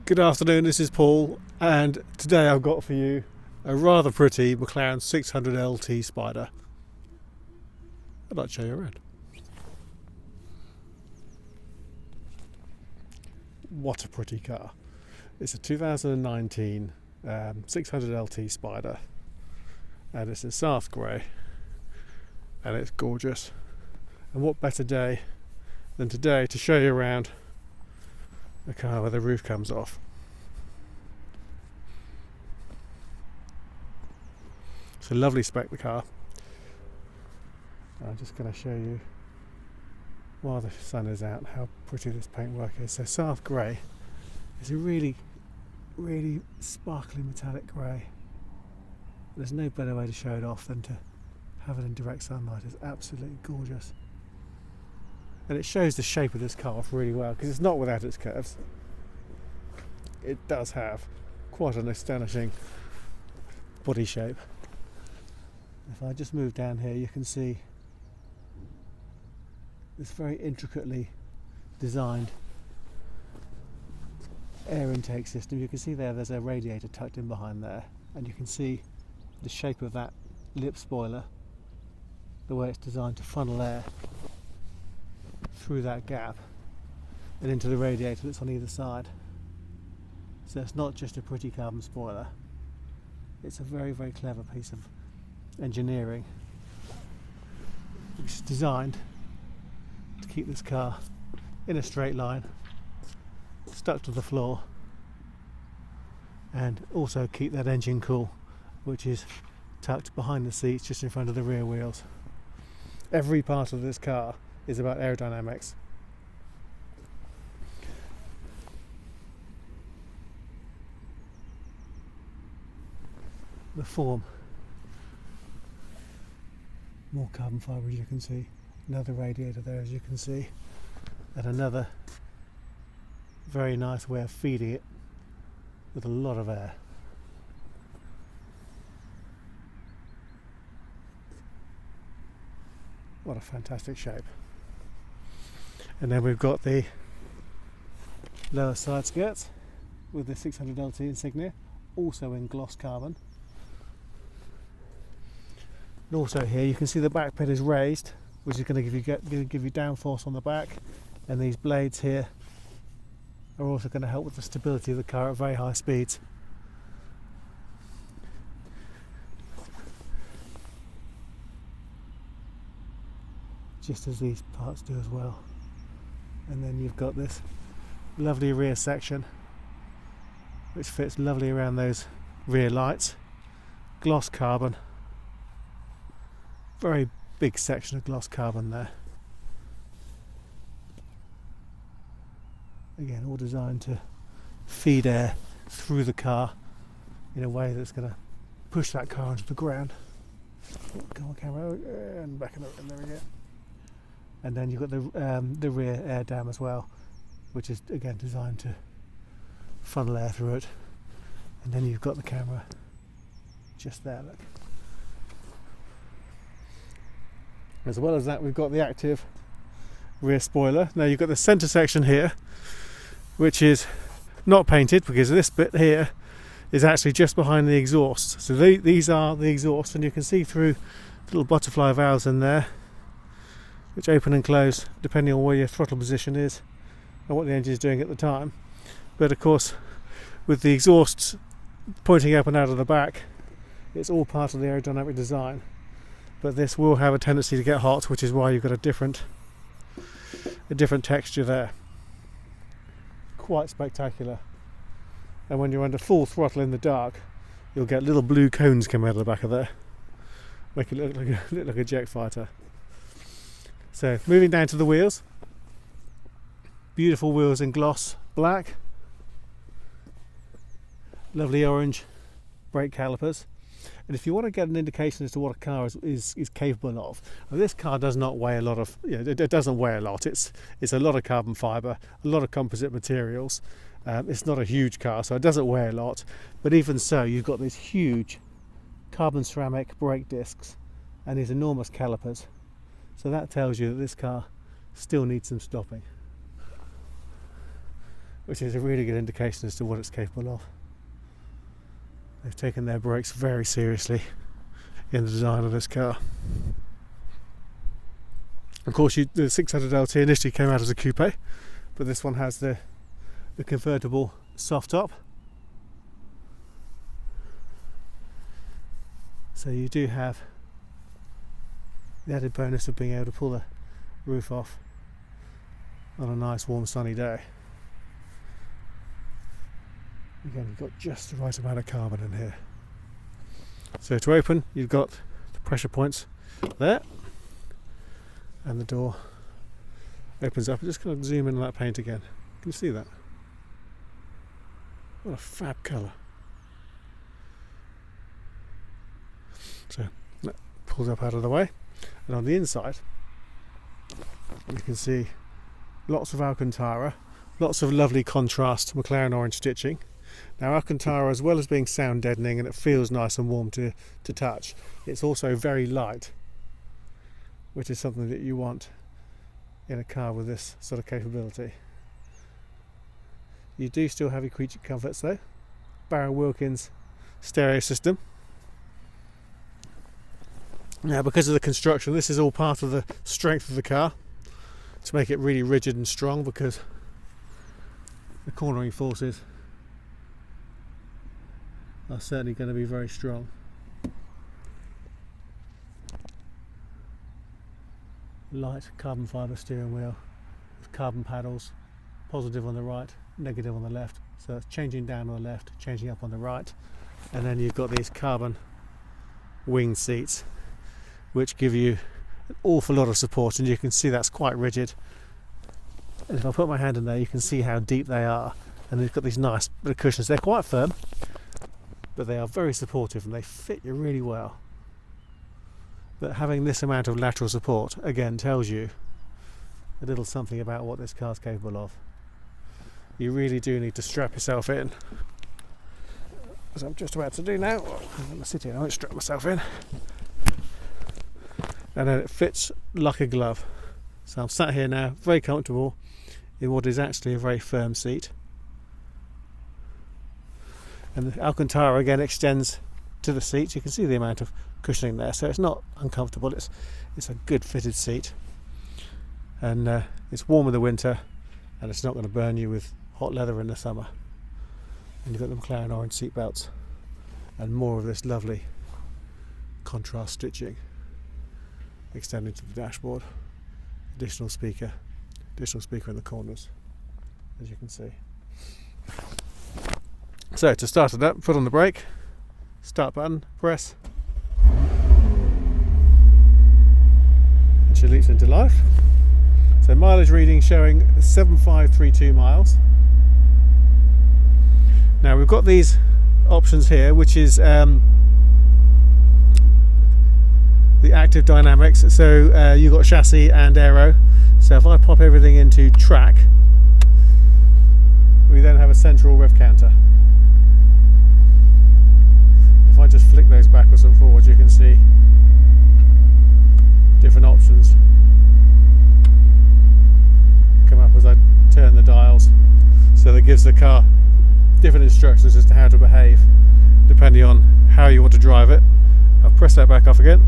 Good afternoon, this is Paul, and today I've got for you a rather pretty McLaren 600 LT Spider. I'd like to show you around. What a pretty car. It's a 2019 600 LT Spider, and it's in South Grey, and it's gorgeous. And what better day than today to show you around a car where the roof comes off. It's a lovely spec, the car. I'm just going to show you, while the sun is out, how pretty this paintwork is. So South Grey is a really sparkly metallic grey. There's no better way to show it off than to have it in direct sunlight. It's absolutely gorgeous. And it shows the shape of this car off really well, because it's not without its curves. It does have quite an astonishing body shape. If I just move down here, you can see this very intricately designed air intake system. You can see there's a radiator tucked in behind there, and you can see the shape of that lip spoiler, the way it's designed to funnel air through that gap and into the radiator that's on either side. So it's not just a pretty carbon spoiler, it's a very clever piece of engineering which is designed to keep this car in a straight line, stuck to the floor, and also keep that engine cool, which is tucked behind the seats just in front of the rear wheels. Every part of this car is about aerodynamics. The form, more carbon fibre, as you can see, another radiator there, as you can see, and another very nice way of feeding it with a lot of air. What a fantastic shape. And then we've got the lower side skirts with the 600 LT insignia, also in gloss carbon. And also here you can see the back bed is raised, which is going to give you downforce on the back, and these blades here are also going to help with the stability of the car at very high speeds. Just as these parts do as well. And then you've got this lovely rear section which fits lovely around those rear lights. Gloss carbon, very big section of gloss carbon there. Again, all designed to feed air through the car in a way that's going to push that car onto the ground. Come on, camera, and back it up, and there we go. And then you've got the rear air dam as well, which is again designed to funnel air through it. And then you've got the camera just there, look. As well as that, we've got the active rear spoiler. Now you've got the centre section here, which is not painted, because this bit here is actually just behind the exhaust. So these are the exhausts, and you can see through little butterfly valves in there, which open and close depending on where your throttle position is and what the engine is doing at the time. But of course, with the exhausts pointing up and out of the back, it's all part of the aerodynamic design. But this will have a tendency to get hot, which is why you've got a different texture there. Quite spectacular. And when you're under full throttle in the dark, you'll get little blue cones come out of the back of there, make it look like a jet fighter. So moving down to the wheels, beautiful wheels in gloss black, lovely orange brake calipers. And if you want to get an indication as to what a car is capable of, well, this car does not weigh a lot of, it doesn't weigh a lot. It's a lot of carbon fibre, a lot of composite materials. It's not a huge car, so it doesn't weigh a lot. But even so, you've got these huge carbon ceramic brake discs and these enormous calipers. So that tells you that this car still needs some stopping. which is a really good indication as to what it's capable of. They've taken their brakes very seriously in the design of this car. Of course, the 600LT initially came out as a coupe, but this one has the convertible soft top. So you do have the added bonus of being able to pull the roof off on a nice warm sunny day. Again, you've got just the right amount of carbon in here. So to open, you've got the pressure points there, and the door opens up. I'm just going to zoom in on that paint again. Can you see that? What a fab colour. So that pulls up out of the way, and on the inside you can see lots of Alcantara, lots of lovely contrast McLaren orange stitching. Now Alcantara, as well as being sound deadening and it feels nice and warm to touch, it's also very light, which is something that you want in a car with this sort of capability. You do still have your creature comforts though. Barrow Wilkins stereo system. Now, because of the construction, this is all part of the strength of the car to make it really rigid and strong, because the cornering forces are certainly going to be very strong. Light carbon fibre steering wheel with carbon paddles, positive on the right, negative on the left, so it's changing down on the left, changing up on the right, and then you've got these carbon wing seats which give you an awful lot of support, and you can see that's quite rigid. And if I put my hand in there, you can see how deep they are, and they've got these nice bit of cushions. They're quite firm, but they are very supportive and they fit you really well. But having this amount of lateral support again tells you a little something about what this car's capable of. You really do need to strap yourself in, as I'm just about to do now. I'm going to sit here, I won't strap myself in. And then it fits like a glove. So I'm sat here now, very comfortable in what is actually a very firm seat. And the Alcantara again extends to the seats. You can see the amount of cushioning there, so it's not uncomfortable. It's a good fitted seat, and it's warm in the winter, and it's not going to burn you with hot leather in the summer. And you've got the McLaren orange seat belts and more of this lovely contrast stitching extending to the dashboard. Additional speaker in the corners, as you can see. So to start it up, foot on the brake, start button, press, and she leaps into life. So mileage reading showing 7,532 miles. Now we've got these options here, which is the active dynamics. So you've got chassis and aero. So if I pop everything into track, we then have a central rev counter. If I just flick those backwards and forwards, you can see different options come up as I turn the dials. So that gives the car different instructions as to how to behave depending on how you want to drive it. I'll press that back off again,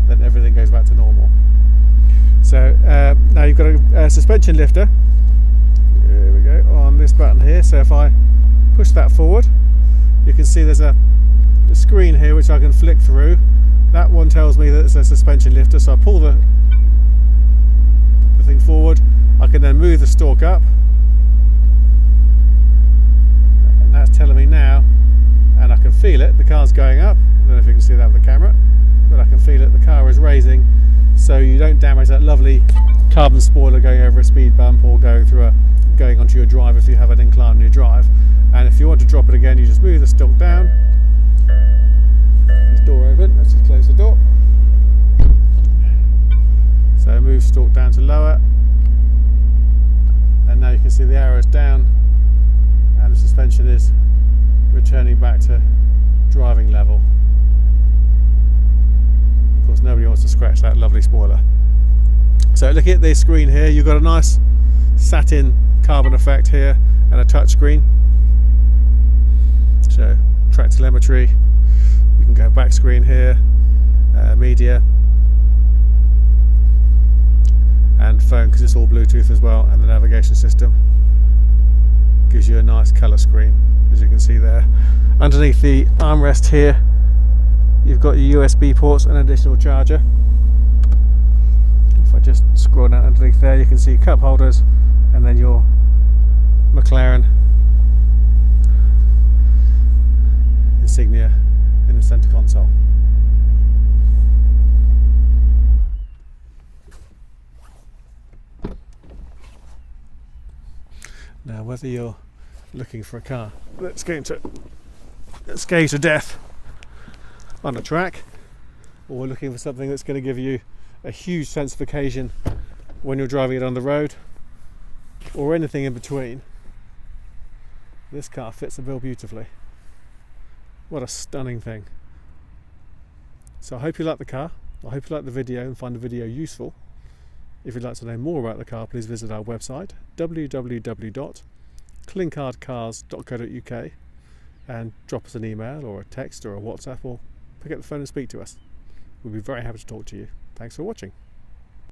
then everything goes back to normal. So now you've got a suspension lifter, there we go, on this button here. So if I push that forward, you can see there's a screen here which I can flick through. That one tells me that it's a suspension lifter, so I pull the thing forward. I can then move the stalk up, and that's telling me now, and I can feel it, the car's going up. I don't know if you can see that with the camera, but I can feel it, the car is raising, so you don't damage that lovely carbon spoiler going over a speed bump or going onto your drive if you have an incline on your drive. And if you want to drop it again, you just move the stalk down. This door open, let's just close the door. So move stalk down to lower, and now you can see the arrows down and the suspension is returning back to driving level. Of course, nobody wants to scratch that lovely spoiler. So looking at this screen here, you've got a nice satin carbon effect here and a touch screen. So track telemetry, you can go back screen here, media and phone, because it's all Bluetooth as well, and the navigation system gives you a nice colour screen, as you can see there. Underneath the armrest here you've got your USB ports and an additional charger. If I just scroll down underneath there, you can see cup holders and then your McLaren insignia in the centre console. Now, whether you're looking for a car that's going to scare you to death on a track, or looking for something that's going to give you a huge sense of occasion when you're driving it on the road, or anything in between, this car fits the bill beautifully. What a stunning thing. So I hope you like the car. I hope you like the video and find the video useful. If you'd like to know more about the car, please visit our website www.clinkardcars.co.uk and drop us an email or a text or a WhatsApp, or pick up the phone and speak to us. We'll be very happy to talk to you. Thanks for watching.